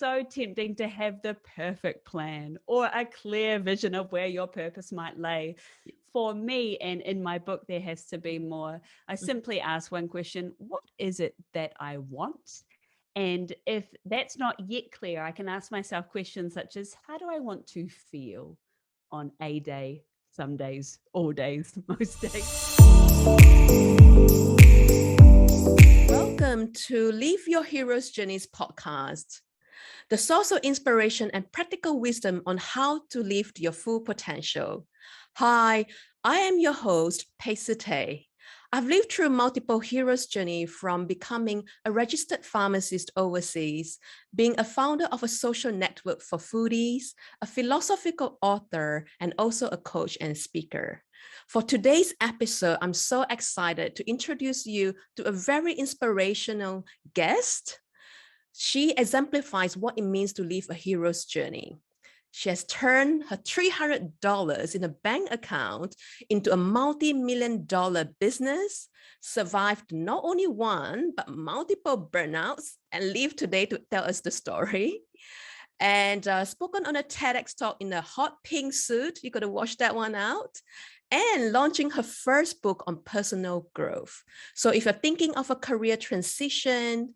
so tempting to have the perfect plan or a clear vision of where your purpose might lay. For me, and in my book, there has to be more. I simply ask one question: what is it that I want? And if that's not yet clear, I can ask myself questions such as, how do I want to feel on a day, some days, all days, most days? Welcome to Live Your Hero's Journeys podcast, the source of inspiration and practical wisdom on how to live to your full potential. Hi, I am your host, Pheh Sze. I've lived through multiple hero's journey, from becoming a registered pharmacist overseas, being a founder of a social network for foodies, a philosophical author, and also a coach and speaker. For today's episode, I'm so excited to introduce you to a very inspirational guest. She exemplifies what it means to live a hero's journey. She has turned her $300 in a bank account into a multi-million-dollar business, survived not only one, but multiple burnouts, and live today to tell us the story. And spoken on a TEDx talk in a hot pink suit. You got to watch that one out. And launching her first book on personal growth. So if you're thinking of a career transition,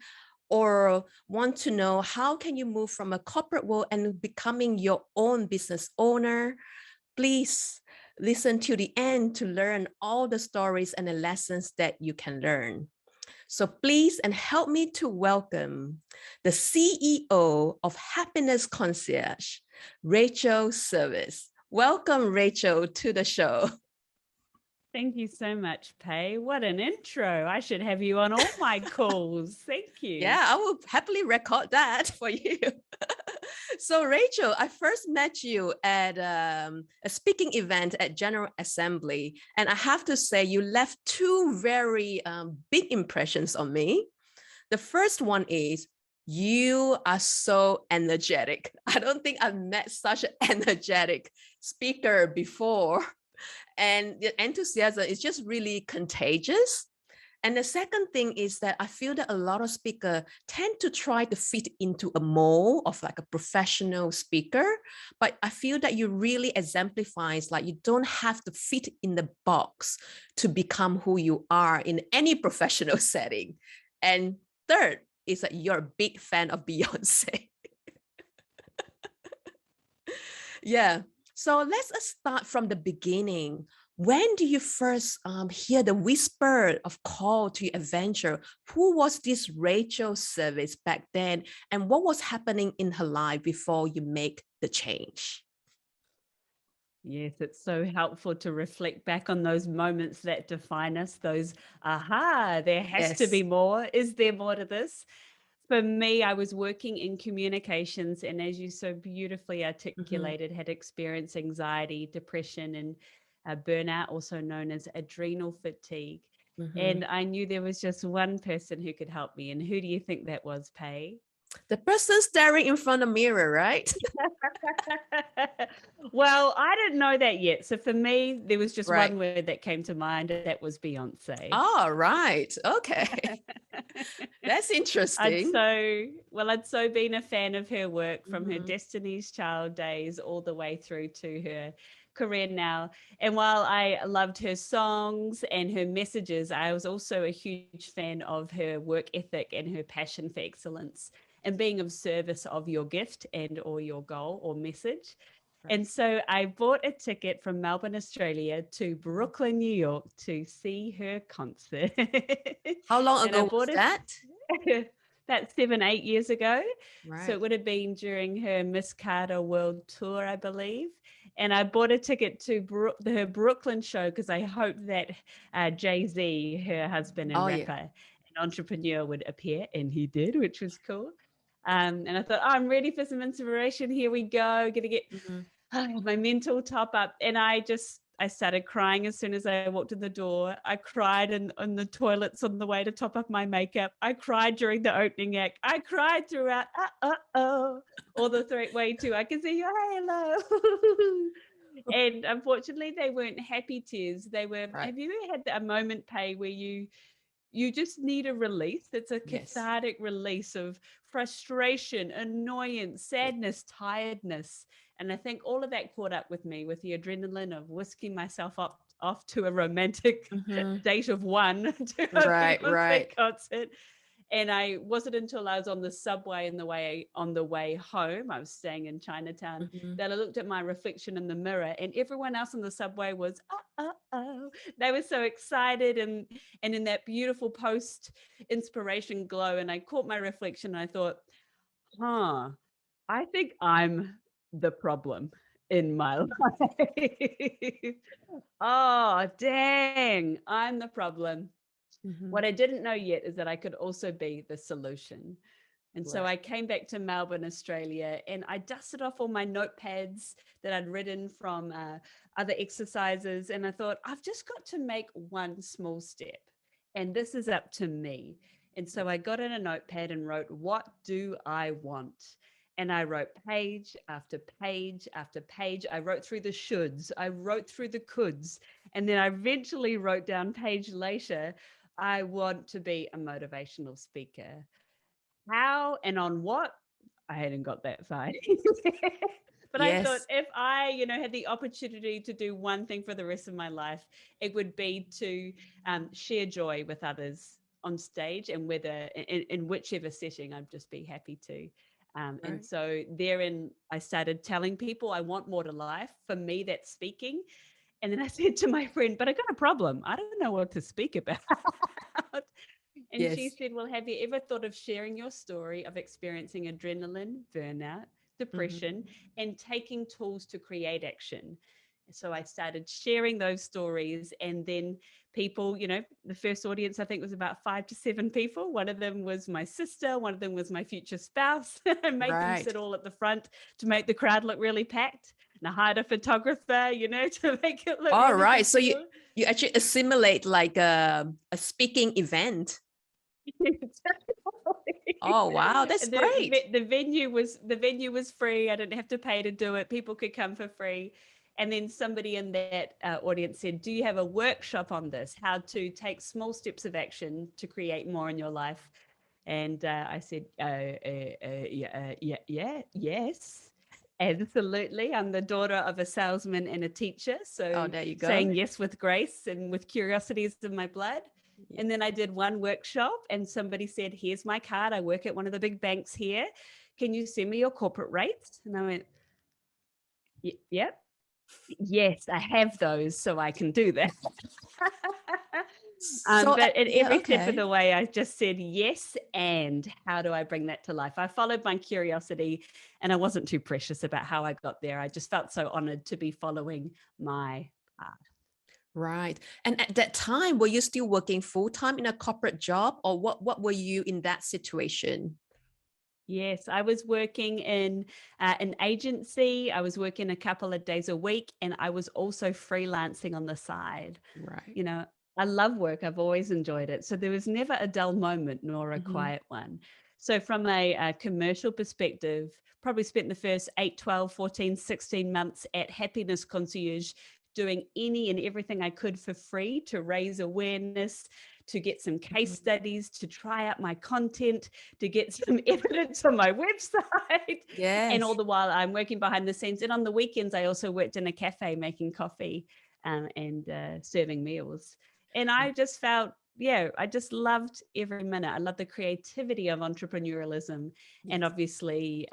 or want to know how can you move from a corporate world and becoming your own business owner, please listen to the end to learn all the stories and the lessons that you can learn. So please, and help me to welcome the CEO of Happiness Concierge, Rachel Service. Welcome, Rachel, to the show. Thank you so much, Pheh. What an intro. I should have you on all my calls. Thank you. Yeah, I will happily record that for you. So, Rachel, I first met you at a speaking event at General Assembly. And I have to say, you left two very big impressions on me. The first one is you are so energetic. I don't think I've met such an energetic speaker before. And the enthusiasm is just really contagious. And the second thing is that I feel that a lot of speakers tend to try to fit into a mold of like a professional speaker, but I feel that you really exemplifies like you don't have to fit in the box to become who you are in any professional setting. And third is that you're a big fan of Beyonce. Yeah. So let's start from the beginning. When do you first hear the whisper of call to adventure? Who was this Rachel Service back then? And what was happening in her life before you make the change? Yes, it's so helpful to reflect back on those moments that define us, those, aha, there has to be Yes. more. Is there more to this? For me, I was working in communications, and as you so beautifully Mm-hmm. articulated, had experienced anxiety, depression, and burnout, also known as adrenal fatigue. Mm-hmm. And I knew there was just one person who could help me. And who do you think that was, Pheh? The person staring in front of the mirror, right? Well, I didn't know that yet. So for me, there was just Right. one word that came to mind. That was Beyonce. Oh, right. Okay. That's I'd interesting. so I'd so been a fan of her work from her Mm-hmm. Destiny's Child days all the way through to her career now. And while I loved her songs and her messages, I was also a huge fan of her work ethic and her passion for excellence and being of service of your gift and or your goal or message. And Right. so I bought a ticket from Melbourne, Australia to Mm-hmm. Brooklyn, New York to see her concert. How long And I ago was bought it that? about 7, 8 years ago. So it Right. would have been during her Miss Carter World Tour, I believe. And I bought a ticket to her Brooklyn show because I hoped that Jay-Z, her husband and Oh, yeah. rapper and entrepreneur, would appear. And he did, which was cool. And I thought, oh, I'm ready for some inspiration. Here we go. Gonna get Mm-hmm. my mental top up. And I started crying as soon as I walked in the door. I cried in the toilets on the way to top up my makeup. I cried during the opening act. I cried throughout, all the way to I can see your halo. And unfortunately, they weren't happy tears. They were, Right. have you ever had a moment, Pheh, where you just need a release. It's a Yes. cathartic release of frustration, annoyance, sadness, tiredness. And I think all of that caught up with me with the adrenaline of whisking myself up off to a romantic Mm-hmm. date of one to a Right, Beyonce right. concert. And I wasn't until I was on the subway on the way home, I was staying in Chinatown, Mm-hmm. that I looked at my reflection in the mirror, and everyone else on the subway was, oh. They were so excited and in that beautiful post inspiration glow. And I caught my reflection and I thought, huh, I think I'm the problem in my life. Oh, dang, I'm the problem. Mm-hmm. What I didn't know yet is that I could also be the solution. And so Right. I came back to Melbourne, Australia, and I dusted off all my notepads that I'd written from other exercises. And I thought, I've just got to make one small step, and this is up to me. And so I got in a notepad and wrote, what do I want? And I wrote page after page after page. I wrote through the shoulds, I wrote through the coulds. And then I eventually wrote down page later, I want to be a motivational speaker. How and on what? I hadn't got that far. But I thought Yes. if I, had the opportunity to do one thing for the rest of my life, it would be to share joy with others on stage, and whether in whichever setting, I'd just be happy to. And Right. so therein, I started telling people I want more to life. For me, that's speaking. And then I said to my friend, but I got a problem. I don't know what to speak about. And she Yes. said, well, have you ever thought of sharing your story of experiencing adrenaline, burnout, Mm-hmm. depression, and taking tools to create action? So I started sharing those stories, and then people, the first audience I think was about 5 to 7 people. One of them was my sister, one of them was my future spouse. I made them Right. sit all at the front to make the crowd look really packed. And I hired a photographer, to make it look All really right. So you secure. you actually assimilate like a speaking event. Oh, wow. That's great. The venue was free. I didn't have to pay to do it. People could come for free. And then somebody in that audience said, do you have a workshop on this, how to take small steps of action to create more in your life? And I said, yeah, yes, absolutely. I'm the daughter of a salesman and a teacher, Oh, so there you go. saying yes with grace and with curiosity is in my blood. Yeah. And then I did one workshop, and somebody said, here's my card, I work at one of the big banks here, can you send me your corporate rates? And I went, yep, yes, I have those, so I can do that. So, But at yeah, every step of okay. the way, I just said yes. And how do I bring that to life? I followed my curiosity, and I wasn't too precious about how I got there. I just felt so honored to be following my path. Right. And at that time, were you still working full time in a corporate job, or what were you in that situation? Yes, I was working in an agency. I was working a couple of days a week, and I was also freelancing on the side. Right. You know, I love work. I've always enjoyed it. So there was never a dull moment nor a Mm-hmm. quiet one. So from a commercial perspective, probably spent the first 8, 12, 14, 16 months at Happiness Concierge doing any and everything I could for free to raise awareness, to get some case studies, to try out my content, to get some evidence on my website. And all Yes. the while I'm working behind the scenes. And on the weekends, I also worked in a cafe making coffee and serving meals. And I just felt, yeah, I just loved every minute. I love the creativity of entrepreneurialism. Yes. And obviously,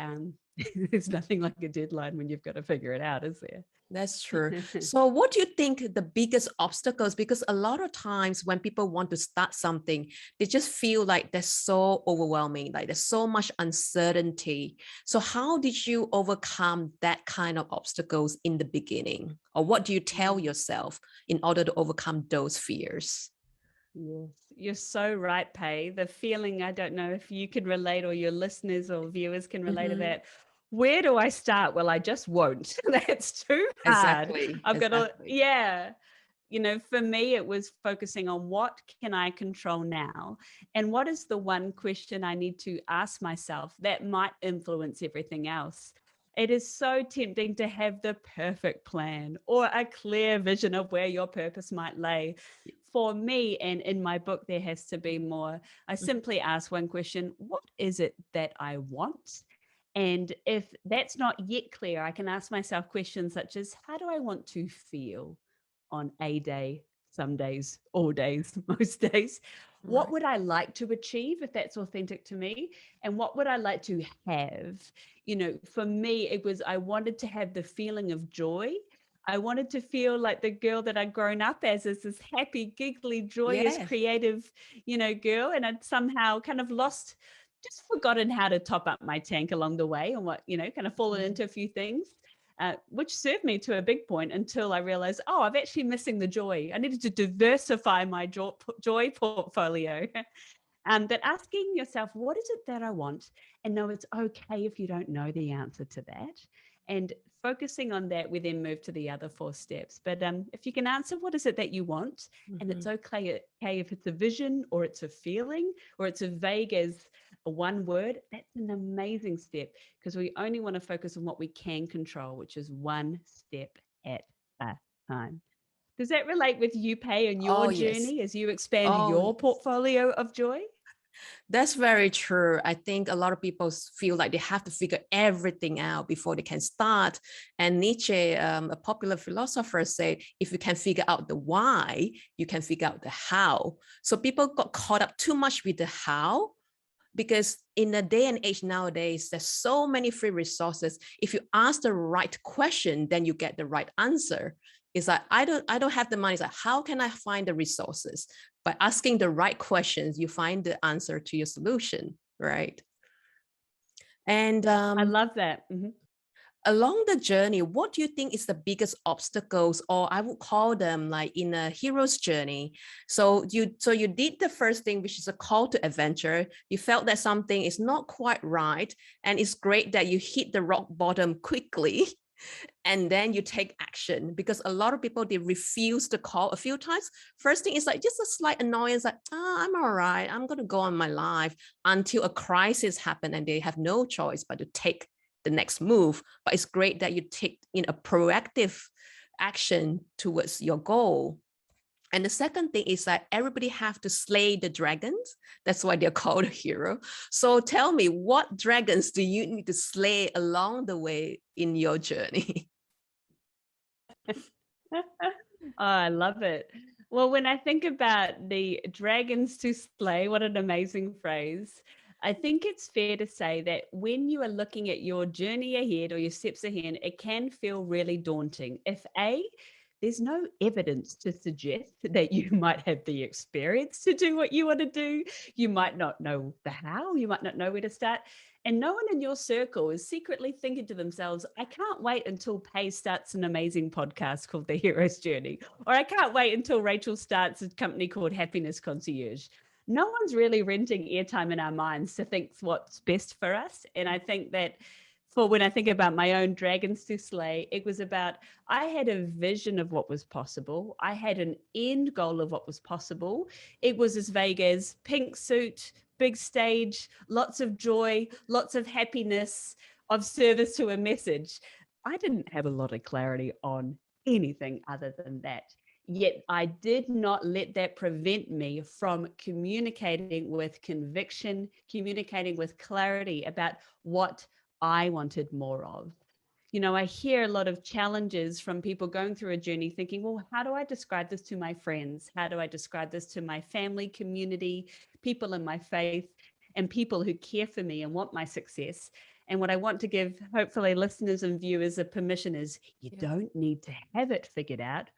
there's nothing like a deadline when you've got to figure it out, is there? That's true. So, what do you think the biggest obstacles? Because a lot of times when people want to start something, they just feel like they're so overwhelming, like there's so much uncertainty. So, how did you overcome that kind of obstacles in the beginning? Or what do you tell Mm. yourself in order to overcome those fears? Yes, you're so right, Pei. The feeling, I don't know if you can relate or your listeners or viewers can relate to Mhm. that. Where do I start? Well, I just won't. That's too hard. Exactly. I've got to, Exactly. yeah. For me, it was focusing on what can I control now? And what is the one question I need to ask myself that might influence everything else? It is so tempting to have the perfect plan or a clear vision of where your purpose might lay. for me, and in my book, there has to be more. I simply ask one question: what is it that I want? And if that's not yet clear, I can ask myself questions such as, how do I want to feel on a day, some days, all days, most days? What Right. would I like to achieve if that's authentic to me? And what would I like to have? For me, it was, I wanted to have the feeling of joy. I wanted to feel like the girl that I'd grown up as this happy, giggly, joyous, Yes. creative, girl. And I'd somehow kind of just forgotten how to top up my tank along the way, and kind of fallen into a few things, which served me to a big point until I realized, oh, I'm actually missing the joy. I needed to diversify my joy portfolio. But asking yourself, what is it that I want? And know it's okay if you don't know the answer to that. And focusing on that, we then move to the other 4 steps. But if you can answer what is it that you want, and it's okay if it's a vision or it's a feeling or it's as vague as a one word, that's an amazing step, because we only want to focus on what we can control, which is one step at a time. Does that relate with you, Pei, and your Oh, yes. journey as you expand Oh, your portfolio of joy? that's very true. I think a lot of people feel like they have to figure everything out before they can start. And Nietzsche, a popular philosopher, said, if you can figure out the why, you can figure out the how. So people got caught up too much with the how, because in the day and age nowadays, there's so many free resources. If you ask the right question, then you get the right answer. It's like, I don't have the money. It's like, how can I find the resources? By asking the right questions, you find the answer to your solution, right? And I love that. Mhm. along the journey, what do you think is the biggest obstacles, or I would call them like in a hero's journey? So you did the first thing, which is a call to adventure. You felt that something is not quite right, and it's great that you hit the rock bottom quickly. And then you take action, because a lot of people, they refuse the call a few times. First thing is like just a slight annoyance, like, I'm all right, I'm going to go on my life, until a crisis happens and they have no choice but to take the next move. But it's great that you take a proactive action towards your goal. And the second thing is that everybody have to slay the dragons. That's why they're called a hero. So tell me, what dragons do you need to slay along the way in your journey? Oh, I love it. Well, when I think about the dragons to slay, what an amazing phrase. I think it's fair to say that when you are looking at your journey ahead or your steps ahead, it can feel really daunting. If there's no evidence to suggest that you might have the experience to do what you want to do, you might not know the how, you might not know where to start. And no one in your circle is secretly thinking to themselves, I can't wait until Pei starts an amazing podcast called The Hero's Journey, or I can't wait until Rachel starts a company called Happiness Concierge. No one's really renting airtime in our minds to think what's best for us. And I think that for when I think about my own dragons to slay, it was about, I had a vision of what was possible. I had an end goal of what was possible. It was as vague as pink suit, big stage, lots of joy, lots of happiness, of service to a message. I didn't have a lot of clarity on anything other than that. Yet I did not let that prevent me from communicating with conviction, communicating with clarity about what I wanted more of. I hear a lot of challenges from people going through a journey thinking, well, how do I describe this to my friends? How do I describe this to my family, community, people in my faith, and people who care for me and want my success? And what I want to give, hopefully, listeners and viewers a permission is, you Yeah. don't need to have it figured out.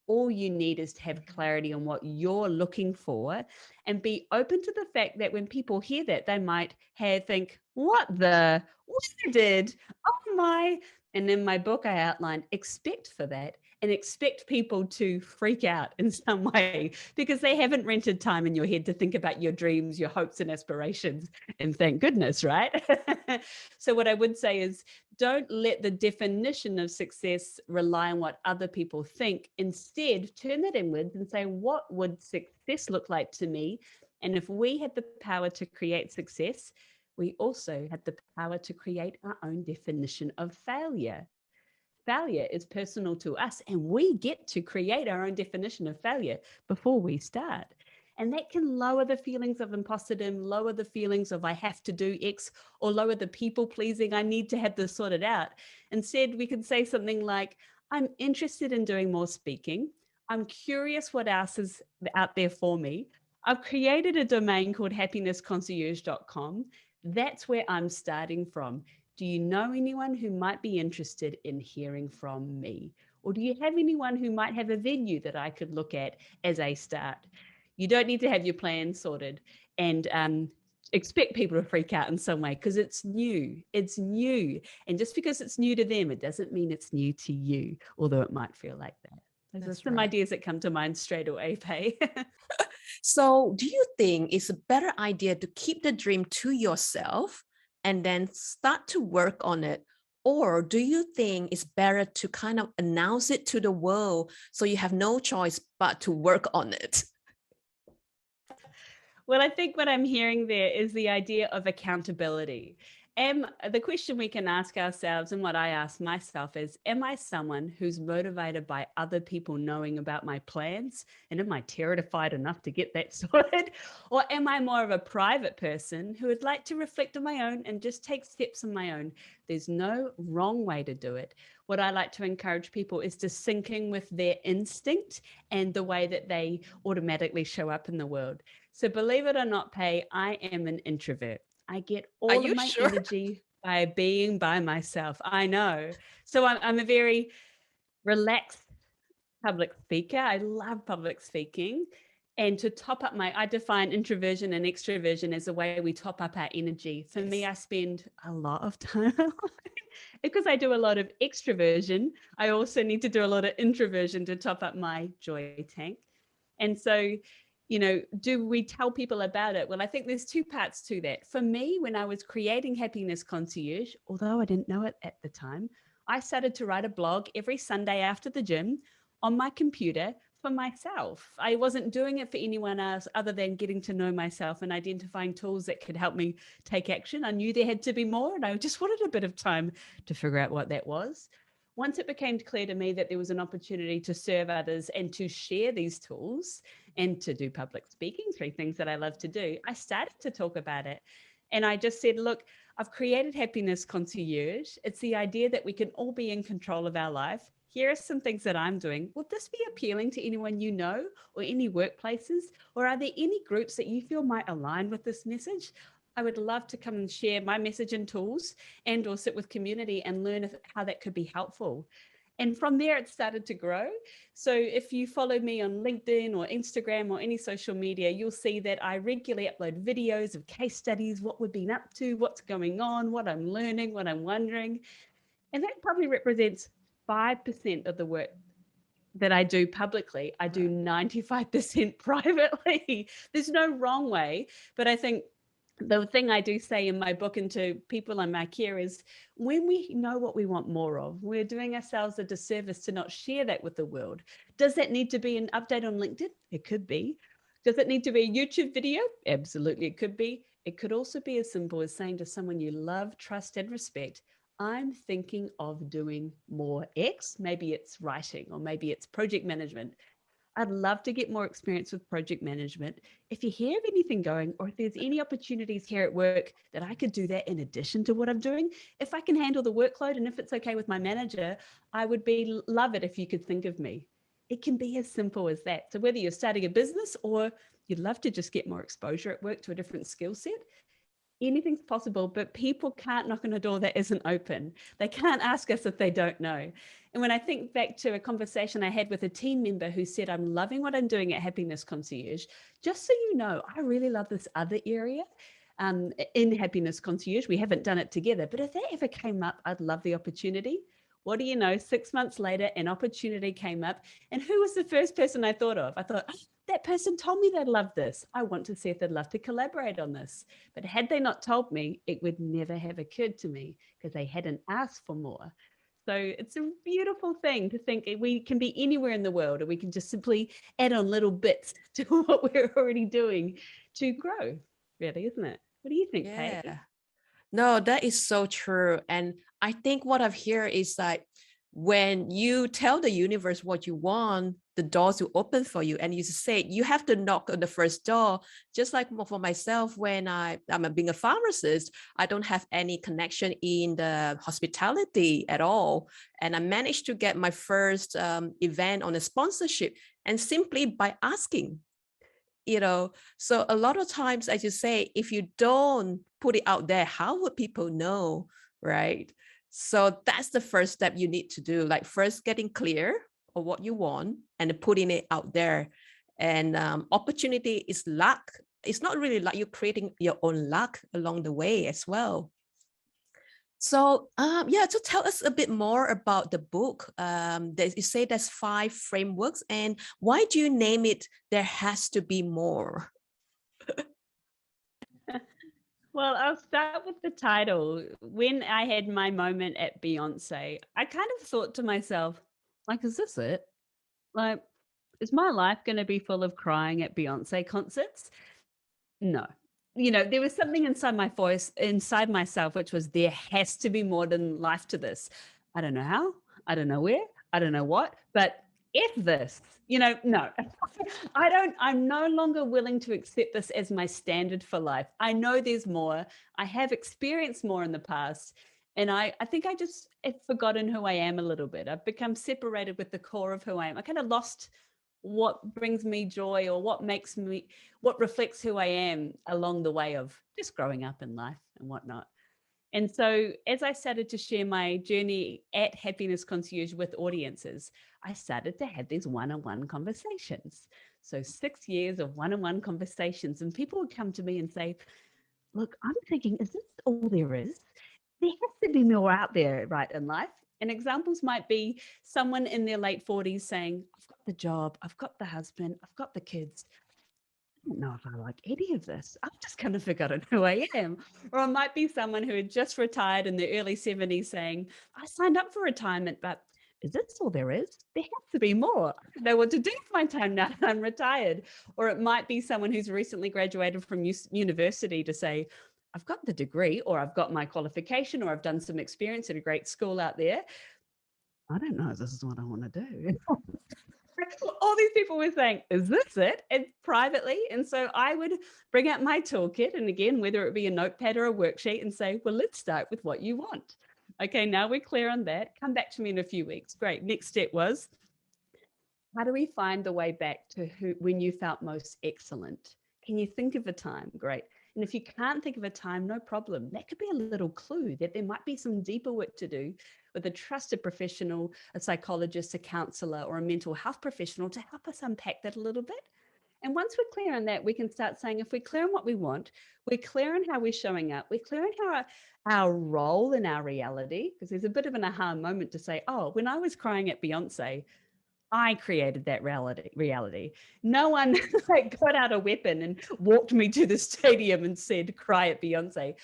All you need is to have clarity on what you're looking for, and be open to the fact that when people hear that, they might think, what did? Oh my. And in my book, I outlined expect for that, and expect people to freak out in some way, because they haven't rented time in your head to think about your dreams, your hopes and aspirations. And thank goodness, right? So what I would say is, don't let the definition of success rely on what other people think. Instead, turn that inwards and say, what would success look like to me? And if we had the power to create success, we also had the power to create our own definition of failure. failure is personal to us, and we get to create our own definition of failure before we start. And that can lower the feelings of imposterdom, lower the feelings of I have to do X, or lower the people pleasing, I need to have this sorted out. Instead, we can say something like, I'm interested in doing more speaking. I'm curious what else is out there for me. I've created a domain called happinessconcierge.com. That's where I'm starting from. Do you know anyone who might be interested in hearing from me? Or do you have anyone who might have a venue that I could look at as a start? You don't need to have your plan sorted and expect people to freak out in some way, because it's new. It's new. And just because it's new to them, it doesn't mean it's new to you, although it might feel like that. Those are some ideas that come to mind straight away, Pheh. So do you think it's a better idea to keep the dream to yourself and then start to work on it? Or do you think it's better to kind of announce it to the world so you have no choice but to work on it? Well, I think what I'm hearing there is the idea of accountability. The question we can ask ourselves, and what I ask myself is, am I someone who's motivated by other people knowing about my plans? And am I terrified enough to get that sorted? Or am I more of a private person who would like to reflect on my own and just take steps on my own? There's no wrong way to do it. What I like to encourage people is to sync in with their instinct and the way that they automatically show up in the world. So believe it or not, Pheh, I am an introvert. I get Are all of you my sure? energy by being by myself. I know. So I'm a very relaxed public speaker. I love public speaking. And to top up I define introversion and extroversion as a way we top up our energy. For me, I spend a lot of time because I do a lot of extroversion. I also need to do a lot of introversion to top up my joy tank. And so, do we tell people about it? Well, I think there's two parts to that. For me, when I was creating Happiness Concierge, although I didn't know it at the time, I started to write a blog every Sunday after the gym on my computer for myself. I wasn't doing it for anyone else other than getting to know myself and identifying tools that could help me take action. I knew there had to be more, and I just wanted a bit of time to figure out what that was. Once it became clear to me that there was an opportunity to serve others and to share these tools and to do public speaking, three things that I love to do, I started to talk about it. And I just said, look, I've created Happiness Concierge. It's the idea that we can all be in control of our life. Here are some things that I'm doing. Would this be appealing to anyone you know, or any workplaces? Or are there any groups that you feel might align with this message? I would love to come and share my message and tools, and or sit with community and learn how that could be helpful. And from there, it started to grow. So if you follow me on LinkedIn or Instagram or any social media, you'll see that I regularly upload videos of case studies, what we've been up to, what's going on, what I'm learning, what I'm wondering. And that probably represents 5% of the work that I do publicly. I do 95% privately. There's no wrong way, but I think the thing I do say in my book and to people in my care is, when we know what we want more of, we're doing ourselves a disservice to not share that with the world. Does that need to be an update on LinkedIn? It could be. Does it need to be a YouTube video? Absolutely, it could be. It could also be as simple as saying to someone you love, trust, and respect, I'm thinking of doing more X. Maybe it's writing, or maybe it's project management. I'd love to get more experience with project management. If you hear of anything going, or if there's any opportunities here at work that I could do that in addition to what I'm doing, if I can handle the workload and if it's okay with my manager, I would love it if you could think of me. It can be as simple as that. So whether you're starting a business or you'd love to just get more exposure at work to a different skill set, anything's possible, but people can't knock on a door that isn't open. They can't ask us if they don't know. And when I think back to a conversation I had with a team member who said, I'm loving what I'm doing at Happiness Concierge. Just so you know, I really love this other area in Happiness Concierge. We haven't done it together, but if that ever came up, I'd love the opportunity. What do you know, 6 months later, an opportunity came up. And who was the first person I thought of? I thought, oh, that person told me they loved this. I want to see if they'd love to collaborate on this. But had they not told me, it would never have occurred to me because they hadn't asked for more. So it's a beautiful thing to think we can be anywhere in the world, and we can just simply add on little bits to what we're already doing to grow, really, isn't it? What do you think, Pheh? Yeah. No, that is so true. And I think what I've heard is that when you tell the universe what you want, the doors will open for you. And you say you have to knock on the first door. Just like for myself, when I'm being a pharmacist, I don't have any connection in the hospitality at all. And I managed to get my first event on a sponsorship, and simply by asking. So a lot of times, as you say, if you don't put it out there, how would people know, right? So that's the first step you need to do, like first getting clear of what you want and putting it out there. And opportunity is luck. It's not really like you're creating your own luck along the way as well. So so tell us a bit more about the book. You say there's 5 frameworks, and why do you name it There Has to Be More? Well, I'll start with the title. When I had my moment at Beyonce, I kind of thought to myself, like, is this it? Like, is my life going to be full of crying at Beyonce concerts? No. There was something inside my voice, inside myself, which was there has to be more than life to this. I don't know how, I don't know where, I don't know what, but if this, no, I'm no longer willing to accept this as my standard for life. I know there's more. I have experienced more in the past. And I think I just have forgotten who I am a little bit. I've become separated with the core of who I am. I kind of lost what brings me joy, or what reflects who I am along the way of just growing up in life and whatnot. And so as I started to share my journey at Happiness Concierge with audiences, I started to have these one-on-one conversations. So 6 years of one-on-one conversations, and people would come to me and say, look, I'm thinking, is this all there is? There has to be more out there, right, in life. And examples might be someone in their late 40s saying, I've got the job, I've got the husband, I've got the kids. I don't know if I like any of this. I've just kind of forgotten who I am. Or it might be someone who had just retired in their early 70s saying, I signed up for retirement, but is this all there is? There has to be more. I don't know what to do with my time now that I'm retired. Or it might be someone who's recently graduated from university to say, I've got the degree, or I've got my qualification, or I've done some experience at a great school out there. I don't know if this is what I want to do. All these people were saying, is this it? And privately. And so I would bring out my toolkit. And again, whether it be a notepad or a worksheet, and say, well, let's start with what you want. Okay, now we're clear on that. Come back to me in a few weeks. Great. Next step was, how do we find the way back to when you felt most excellent? Can you think of a time? Great. And if you can't think of a time, no problem. That could be a little clue that there might be some deeper work to do with a trusted professional, a psychologist, a counselor, or a mental health professional to help us unpack that a little bit. And once we're clear on that, we can start saying, if we're clear on what we want, we're clear on how we're showing up, we're clear on how our role in our reality, because there's a bit of an aha moment to say, oh, when I was crying at Beyonce, I created that reality. No one got out a weapon and walked me to the stadium and said, cry at Beyonce.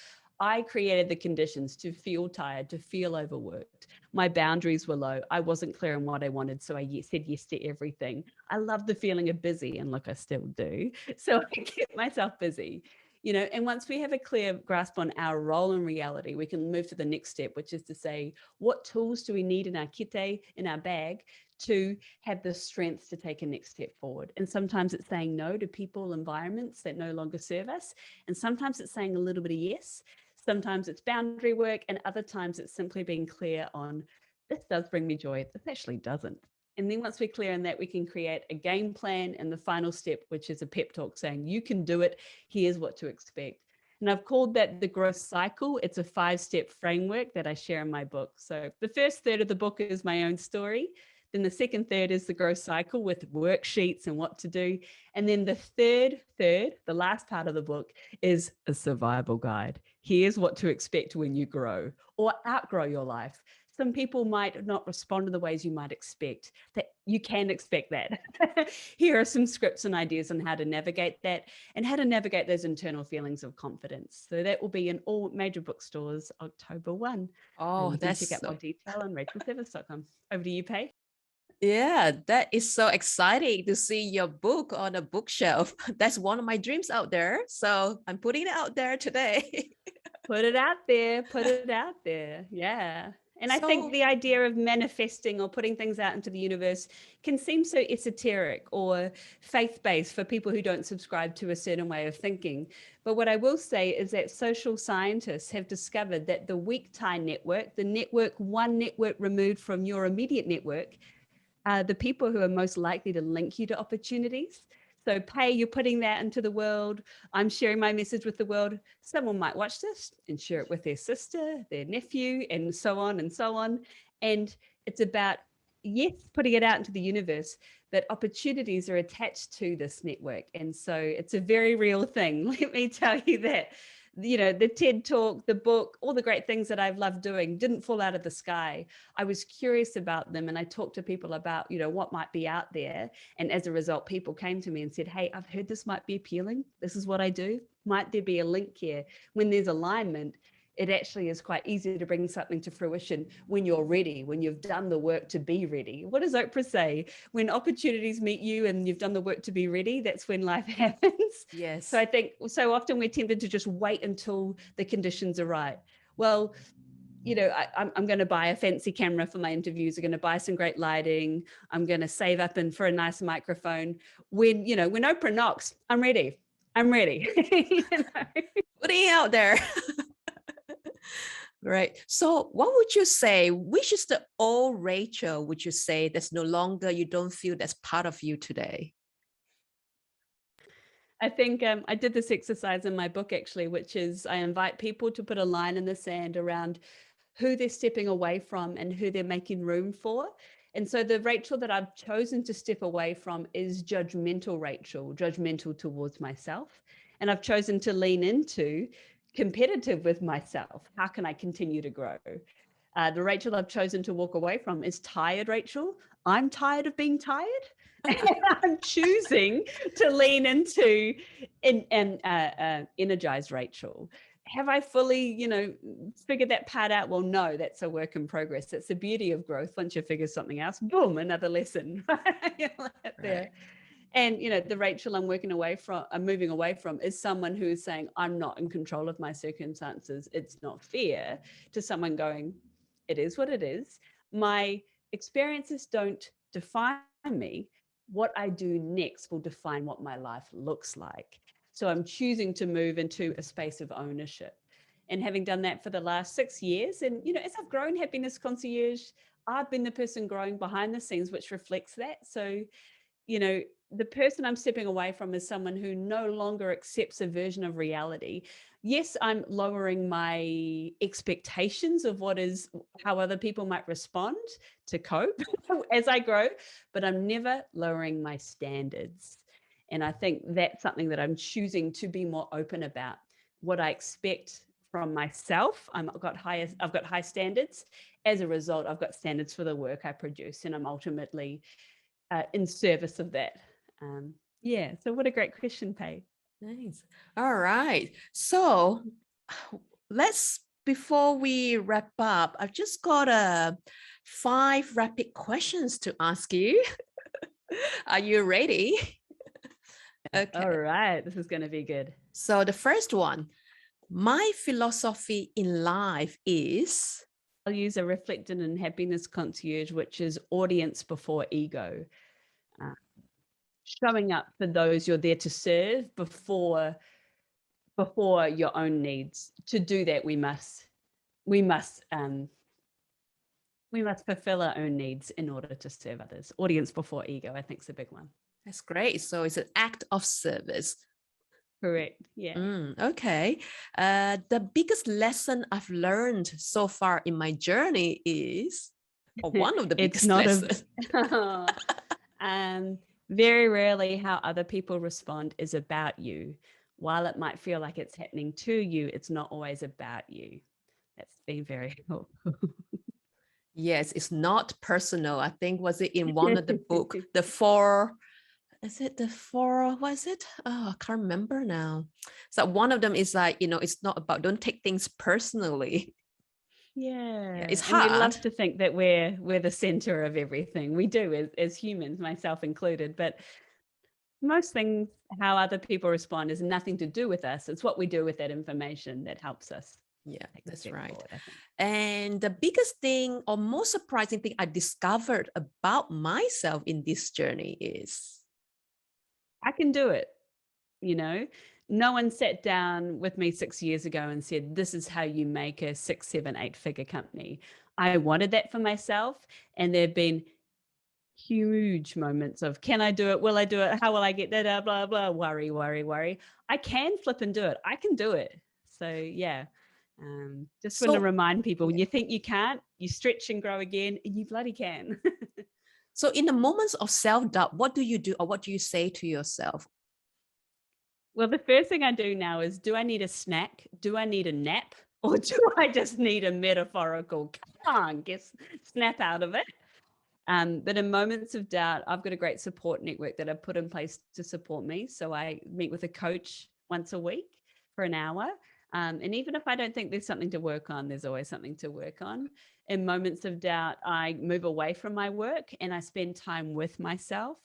I created the conditions to feel tired, to feel overworked. My boundaries were low. I wasn't clear on what I wanted, so I said yes to everything. I love the feeling of busy, and look, I still do. So I kept myself busy. And once we have a clear grasp on our role in reality, we can move to the next step, which is to say, what tools do we need in our kite, in our bag, to have the strength to take a next step forward? And sometimes it's saying no to people, environments that no longer serve us. And sometimes it's saying a little bit of yes. Sometimes it's boundary work. And other times it's simply being clear on, this does bring me joy, this actually doesn't. And then once we're clear on that, we can create a game plan. And the final step, which is a pep talk saying, you can do it. Here's what to expect. And I've called that the growth cycle. It's a 5-step framework that I share in my book. So the first third of the book is my own story. Then the second third is the growth cycle with worksheets and what to do. And then the third, the last part of the book, is a survival guide. Here's what to expect when you grow or outgrow your life. Some people might not respond in the ways you might expect. That you can expect that. Here are some scripts and ideas on how to navigate that and how to navigate those internal feelings of confidence. So that will be in all major bookstores October 1. Oh, you can check out so more detail on rachelservice.com. Over to you, Pheh. Yeah, that is so exciting to see your book on a bookshelf. That's one of my dreams out there. So I'm putting it out there today. Put it out there. Put it out there. Yeah. And I think the idea of manifesting or putting things out into the universe can seem so esoteric or faith-based for people who don't subscribe to a certain way of thinking. But what I will say is that social scientists have discovered that the weak tie network, the network one network removed from your immediate network, are the people who are most likely to link you to opportunities. So Pei, you're putting that into the world. I'm sharing my message with the world. Someone might watch this and share it with their sister, their nephew, and so on and so on. And it's about, yes, putting it out into the universe, but opportunities are attached to this network. And so it's a very real thing. Let me tell you that. You know, the TED Talk, the book, all the great things that I've loved doing didn't fall out of the sky. I was curious about them and I talked to people about, you know, what might be out there. And as a result, people came to me and said, hey, I've heard this might be appealing. This is what I do. Might there be a link here? When there's alignment, it actually is quite easy to bring something to fruition when you're ready, when you've done the work to be ready. What does Oprah say? When opportunities meet you and you've done the work to be ready, that's when life happens. Yes. So I think so often we're tempted to just wait until the conditions are right. Well, you know, I'm going to buy a fancy camera for my interviews. I'm going to buy some great lighting. I'm going to save up for a nice microphone. When, you know, when Oprah knocks, I'm ready. I'm ready. You know? Putting it out there. Right. So what would you say, which is the old Rachel, would you say that's no longer, you don't feel that's part of you today? I think I did this exercise in my book, actually, which is I invite people to put a line in the sand around who they're stepping away from and who they're making room for. And so the Rachel that I've chosen to step away from is judgmental Rachel, judgmental towards myself. And I've chosen to lean into competitive with myself. How can I continue to grow? The Rachel I've chosen to walk away from is tired Rachel. I'm tired of being tired. And I'm choosing to lean into and energize Rachel. Have I fully, you know, figured that part out? Well, no, that's a work in progress. That's the beauty of growth. Once you figure something else, boom, another lesson. There. And, you know, the Rachel I'm moving away from is someone who is saying, I'm not in control of my circumstances. It's not fair, to someone going, it is what it is. My experiences don't define me. What I do next will define what my life looks like. So I'm choosing to move into a space of ownership. And having done that for the last 6 years, and, you know, as I've grown Happiness Concierge, I've been the person growing behind the scenes, which reflects that. So, you know, the person I'm stepping away from is someone who no longer accepts a version of reality. Yes, I'm lowering my expectations of how other people might respond to cope as I grow, but I'm never lowering my standards. And I think that's something that I'm choosing to be more open about. What I expect from myself, I've got high standards. As a result, I've got standards for the work I produce, and I'm ultimately in service of that. Yeah, so what a great question, Pei. Nice. All right. So before we wrap up, I've just got 5 rapid questions to ask you. Are you ready? Okay. All right, this is going to be good. So the first one, my philosophy in life is? I'll use a reflected in Happiness Concierge, which is audience before ego. Showing up for those you're there to serve before your own needs. To do that, we must fulfill our own needs in order to serve others. Audience before ego, I think, is a big one. That's great. So it's an act of service. Correct. Yeah. Okay. The biggest lesson I've learned so far in my journey is, or one of the biggest lessons. Very rarely how other people respond is about you. While it might feel like it's happening to you, it's not always about you. That's been very helpful. Yes, it's not personal. I think, was it in one of the book, the 4, is it the 4, what is it? Oh, I can't remember now. So one of them is like, you know, it's not about, don't take things personally. Yeah, it's hard. And we love to think that we're the center of everything. We do as humans, myself included, but most things, how other people respond, is nothing to do with us. It's what we do with that information that helps us. Yeah, take a that's step right. forward, I think. And the biggest thing or most surprising thing I discovered about myself in this journey is I can do it. You know, no one sat down with me 6 years ago and said, this is how you make a 6, 7, 8 figure company. I wanted that for myself. And there have been huge moments of, can I do it? Will I do it? How will I get that out? Blah, blah, worry, worry, worry. I can flip and do it. I can do it. So yeah, just want to so. remind people, when Yeah. you think you can't, you stretch and grow again, and you bloody can. So in the moments of self-doubt, what do you do or what do you say to yourself? Well, the first thing I do now is, do I need a snack? Do I need a nap? Or do I just need a metaphorical, come on, snap out of it? But in moments of doubt, I've got a great support network that I've put in place to support me. So I meet with a coach once a week for an hour. And even if I don't think there's something to work on, there's always something to work on. In moments of doubt, I move away from my work and I spend time with myself.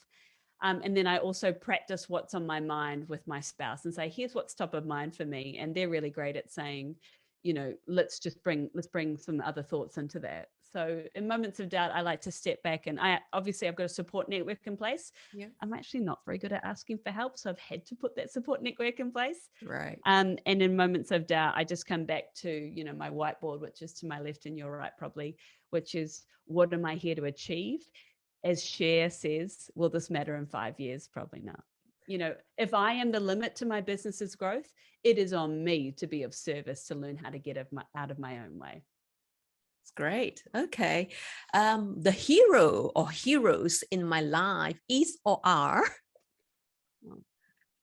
And then I also practice what's on my mind with my spouse and say, here's what's top of mind for me. And they're really great at saying, let's bring some other thoughts into that. So in moments of doubt, I like to step back, and I've got a support network in place. Yeah. I'm actually not very good at asking for help, so I've had to put that support network in place. Right. And in moments of doubt, I just come back to, my whiteboard, which is to my left and your right, probably, which is, what am I here to achieve? As Cher says, will this matter in 5 years? Probably not. If I am the limit to my business's growth, it is on me to be of service to learn how to get out of my own way. It's great. Okay. The hero or heroes in my life is or are.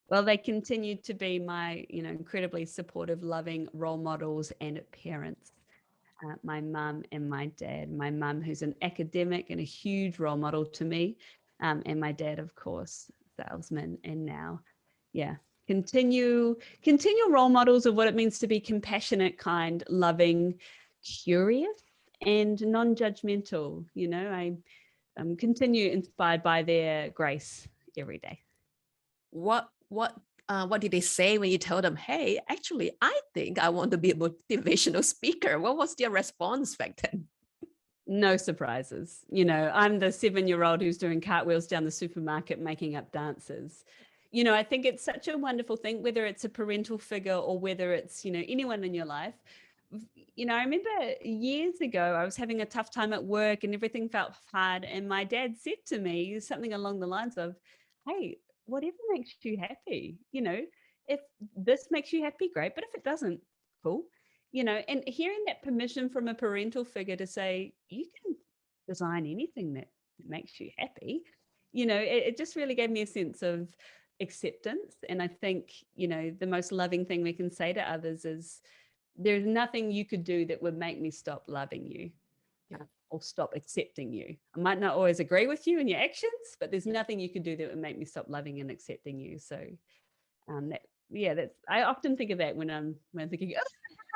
Well, they continue to be my, incredibly supportive, loving role models and parents. My mum and my dad. My mum, who's an academic and a huge role model to me, and my dad, of course, salesman. And now, continue role models of what it means to be compassionate, kind, loving, curious, and non-judgmental. I continue inspired by their grace every day. What did they say when you told them, hey, actually, I think I want to be a motivational speaker? What was their response back then? No surprises. I'm the 7-year-old who's doing cartwheels down the supermarket, making up dances. I think it's such a wonderful thing, whether it's a parental figure or whether it's, anyone in your life. I remember years ago, I was having a tough time at work and everything felt hard. And my dad said to me something along the lines of, hey, whatever makes you happy, if this makes you happy, great. But if it doesn't, cool. And hearing that permission from a parental figure to say, you can design anything that makes you happy, it just really gave me a sense of acceptance. And I think, the most loving thing we can say to others is, there's nothing you could do that would make me stop loving you. Or stop accepting you. I might not always agree with you and your actions, but there's nothing you could do that would make me stop loving and accepting you. So I often think of that when I'm thinking,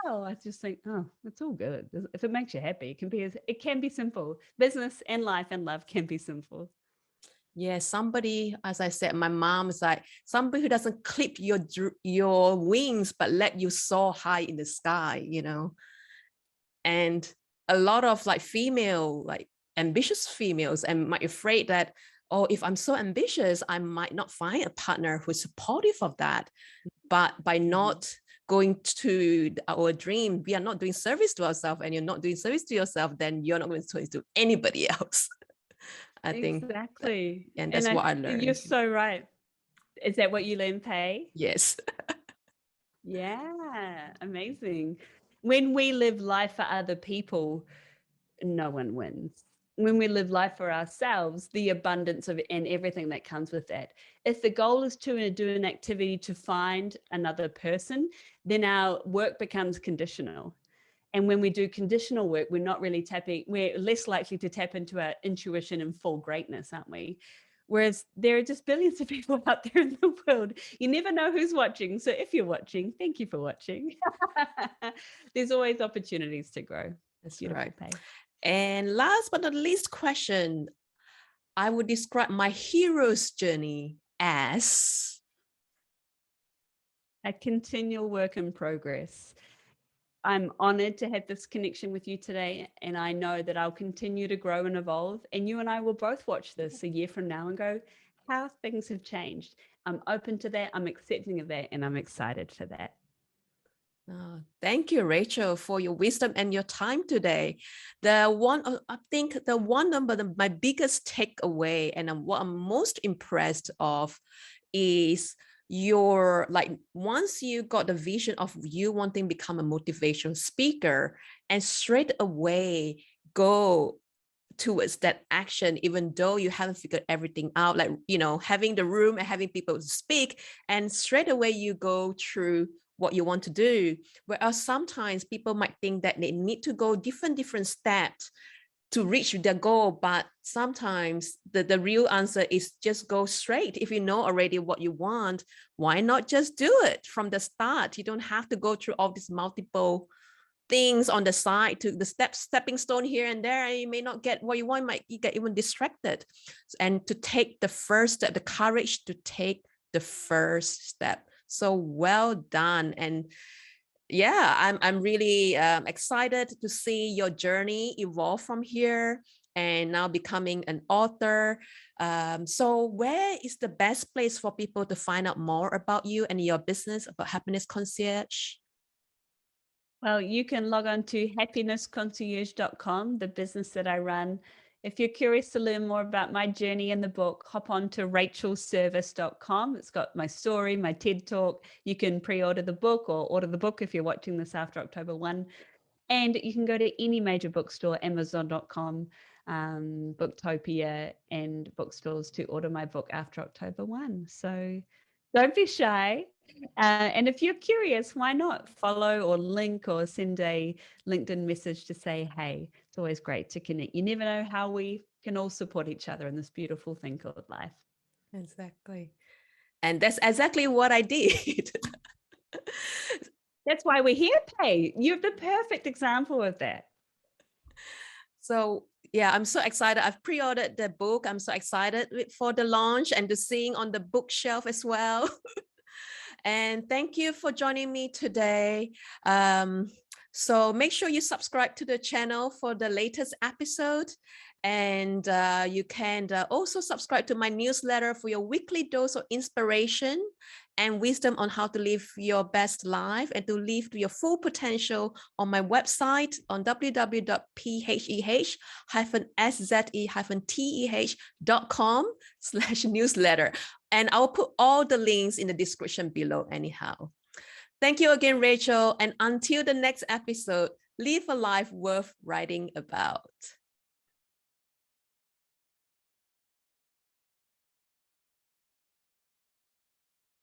oh, I just think, oh, it's all good. If it makes you happy, it can be simple. Business and life and love can be simple. Yeah, somebody, as I said, my mom is like somebody who doesn't clip your wings, but let you soar high in the sky, And a lot of female, ambitious females, and might afraid that, oh, if I'm so ambitious, I might not find a partner who's supportive of that. But by not going to our dream, we are not doing service to ourselves, and you're not doing service to yourself, then you're not going to service to anybody else. I think exactly. and that's what I learned. You're so right. Is that what you learn, Pheh? Yes. Yeah, amazing. When we live life for other people, no one wins. When we live life for ourselves, the abundance of it and everything that comes with that. If the goal is to do an activity to find another person, then our work becomes conditional. And when we do conditional work, we're less likely to tap into our intuition and full greatness, aren't we? Whereas there are just billions of people out there in the world. You never know who's watching. So if you're watching, thank you for watching. There's always opportunities to grow. That's beautiful, right. Pheh. And last but not least question, I would describe my hero's journey as A continual work in progress. I'm honored to have this connection with you today. And I know that I'll continue to grow and evolve. And you and I will both watch this a year from now and go, how things have changed. I'm open to that. I'm accepting of that. And I'm excited for that. Oh, thank you, Rachel, for your wisdom and your time today. I think my biggest takeaway and what I'm most impressed of is your, like, once you got the vision of you wanting to become a motivational speaker and straight away go towards that action, even though you haven't figured everything out, like, having the room and having people to speak, and straight away you go through what you want to do. Whereas sometimes people might think that they need to go different steps to reach their goal, but sometimes the real answer is just go straight. If you know already what you want, why not just do it from the start? You don't have to go through all these multiple things on the side to the stepping stone here and there, and you may not get what you want, you get even distracted. And to take the first step, the courage to take the first step. So well done. And yeah, I'm really excited to see your journey evolve from here and now becoming an author. So where is the best place for people to find out more about you and your business, about Happiness Concierge? Well, you can log on to happinessconcierge.com, the business that I run. If you're curious to learn more about my journey in the book, hop on to rachelservice.com. It's got my story, my TED talk. You can pre-order the book or order the book if you're watching this after October 1. And you can go to any major bookstore, amazon.com, Booktopia, and bookstores to order my book after October 1. So don't be shy. And if you're curious, why not follow or link or send a LinkedIn message to say, hey, it's always great to connect. You never know how we can all support each other in this beautiful thing called life. Exactly. And that's exactly what I did. That's why we're here, Pheh. You're the perfect example of that. So yeah, I'm so excited. I've pre-ordered the book. I'm so excited for the launch and to seeing on the bookshelf as well. And thank you for joining me today. So make sure you subscribe to the channel for the latest episode. And you can also subscribe to my newsletter for your weekly dose of inspiration and wisdom on how to live your best life and to live to your full potential on my website on www.pheh-teh.com/newsletter. And I'll put all the links in the description below anyhow. Thank you again, Rachel. And until the next episode, live a life worth writing about.